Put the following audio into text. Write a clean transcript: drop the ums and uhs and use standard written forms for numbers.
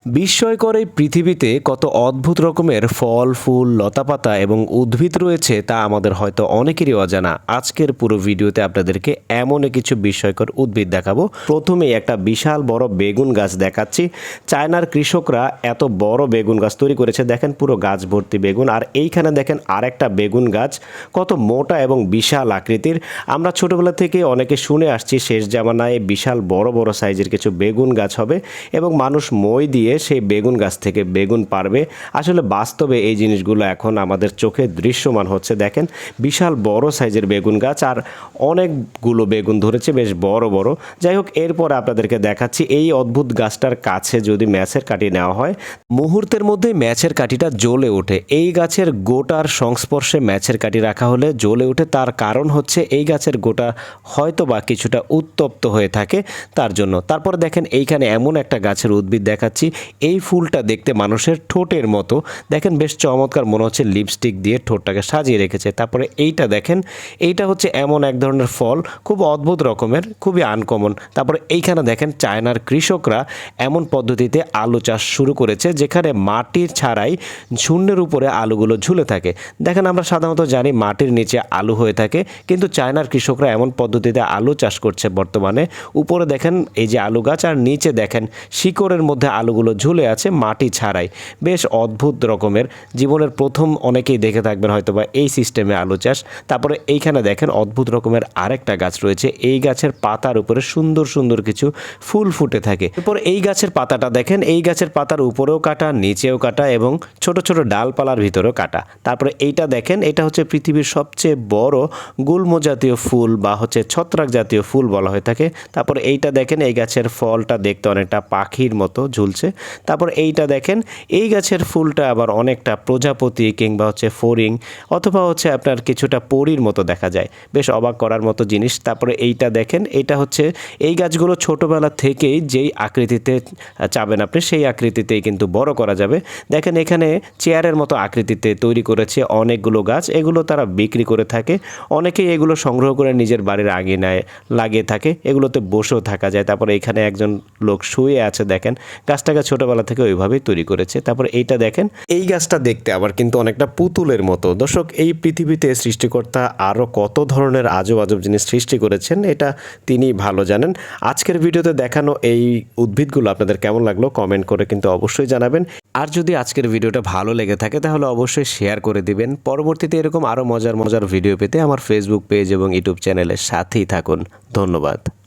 বিস্ময়কর এই পৃথিবীতে কত অদ্ভুত রকমের ফল, ফুল, লতাপাতা এবং উদ্ভিদ রয়েছে তা আমাদের হয়তো অনেকেরই অজানা। আজকের পুরো ভিডিওতে আপনাদেরকে এমন কিছু বিস্ময়কর উদ্ভিদ দেখাবো। প্রথমেই একটা বিশাল বড় বেগুন গাছ দেখাচ্ছি। চায়নার কৃষকরা এত বড় বেগুন গাছ তৈরি করেছে, দেখেন পুরো গাছ ভর্তি বেগুন। আর এইখানে দেখেন আরেকটা বেগুন গাছ, কত মোটা এবং বিশাল আকৃতির। আমরা ছোটবেলা থেকে অনেকে শুনে আসছি শেষ জামানায় বিশাল বড় বড় সাইজের কিছু বেগুন গাছ হবে এবং মানুষ মই দিয়ে সেই বেগুন গাছ থেকে বেগুন পারবে। আসলে বাস্তবে এই জিনিসগুলো এখন আমাদের চোখে দৃশ্যমান হচ্ছে। দেখেন বিশাল বড় সাইজের বেগুন গাছ আর অনেকগুলো বেগুন ধরেছে, বেশ বড় বড়। যাই হোক, এরপর আপনাদেরকে দেখাচ্ছি এই অদ্ভুত গাছটার কাছে যদি ম্যাচের কাঠি নেওয়া হয়, মুহূর্তের মধ্যেই ম্যাচের কাঠিটা জ্বলে ওঠে। এই গাছের গোটার সংস্পর্শে ম্যাচের কাঠি রাখা হলে জ্বলে ওঠে। তার কারণ হচ্ছে এই গাছের গোটা হয়তো বা কিছুটা উত্তপ্ত হয়ে থাকে তার জন্য। তারপর দেখেন এইখানে এমন একটা গাছের উদ্ভিদ দেখাচ্ছি। এই ফুলটা দেখতে মানুষের ঠোঁটের মতো, দেখেন বেশ চমৎকার, মনে হচ্ছে লিপস্টিক দিয়ে ঠোঁটটাকে সাজিয়ে রেখেছে। তারপরে এইটা দেখেন, এইটা হচ্ছে এমন এক ধরনের ফল, খুব অদ্ভুত রকমের, খুবই আনকমন। তারপরে এইখানে দেখেন চায়নার কৃষকরা এমন পদ্ধতিতে আলু চাষ শুরু করেছে যেখানে মাটির ছাড়াই শূন্যের উপরে আলুগুলো ঝুলে থাকে। দেখেন আমরা সাধারণত জানি মাটির নিচে আলু হয়ে থাকে, কিন্তু চায়নার কৃষকরা এমন পদ্ধতিতে আলু চাষ করছে বর্তমানে। উপরে দেখেন এই যে আলু গাছ, আর নিচে দেখেন শিকড়ের মধ্যে আলুগুলো ঝুলে আছে মাটি ছাড়াই। বেশ অদ্ভুত রকমের, জীবনের প্রথম অনেকেই দেখে থাকবেন হয়তোবা এই সিস্টেমে আলু চাষ। তারপরে এইখানে দেখেন অদ্ভুত রকমের আরেকটা গাছ রয়েছে। এই গাছের পাতার উপরে সুন্দর সুন্দর কিছু ফুল ফুটে থাকে। এরপর এই গাছের পাতাটা দেখেন, এই গাছের পাতার উপরেও কাটা, নিচেও কাটা এবং ছোট ছোট ডালপালার ভিতরেও কাটা। তারপরে এইটা দেখেন, এটা হচ্ছে পৃথিবীর সবচেয়ে বড় গুল্ম জাতীয় ফুল বা হচ্ছে ছত্রাক জাতীয় ফুল বলা হয়ে থাকে। তারপরে এইটা দেখেন, এই গাছের ফলটা দেখতে অনেকটা পাখির মতো ঝুলছে। তারপর এইটা দেখেন, এই গাছের ফুলটা আবার অনেকটা প্রজাপতি কিংবা হচ্ছে ফড়িং অথবা হচ্ছে আপনার কিছুটা পরীর মতো দেখা যায়। বেশ অবাক করার মতো জিনিস। তারপরে এইটা দেখেন, এইটা হচ্ছে, এই গাছগুলো ছোটোবেলা থেকেই যেই আকৃতিতে চাবেন আপনি সেই আকৃতিতেই কিন্তু বড় করা যাবে। দেখেন এখানে চেয়ারের মতো আকৃতিতে তৈরি করেছে অনেকগুলো গাছ। এগুলো তারা বিক্রি করে থাকে। অনেকেই এগুলো সংগ্রহ করে নিজের বাড়ির আঙিনায় লাগিয়ে থাকে, এগুলোতে বসেও থাকা যায়। তারপরে এখানে একজন লোক শুয়ে আছে, দেখেন গাছটাকে ছোটোবেলা থেকে ওইভাবেই তৈরি করেছে। তারপর এইটা দেখেন, এই গাছটা দেখতে আবার কিন্তু অনেকটা পুতুলের মতো। দর্শক, এই পৃথিবীতে সৃষ্টিকর্তা আরও কত ধরনের আজব আজব জিনিস সৃষ্টি করেছেন এটা তিনি ভালো জানেন। আজকের ভিডিওতে দেখানো এই উদ্ভিদগুলো আপনাদের কেমন লাগলো কমেন্ট করে কিন্তু অবশ্যই জানাবেন। আর যদি আজকের ভিডিওটা ভালো লেগে থাকে তাহলে অবশ্যই শেয়ার করে দিবেন। পরবর্তীতে এরকম আরও মজার মজার ভিডিও পেতে আমার ফেসবুক পেজ এবং ইউটিউব চ্যানেলের সাথেই থাকুন। ধন্যবাদ।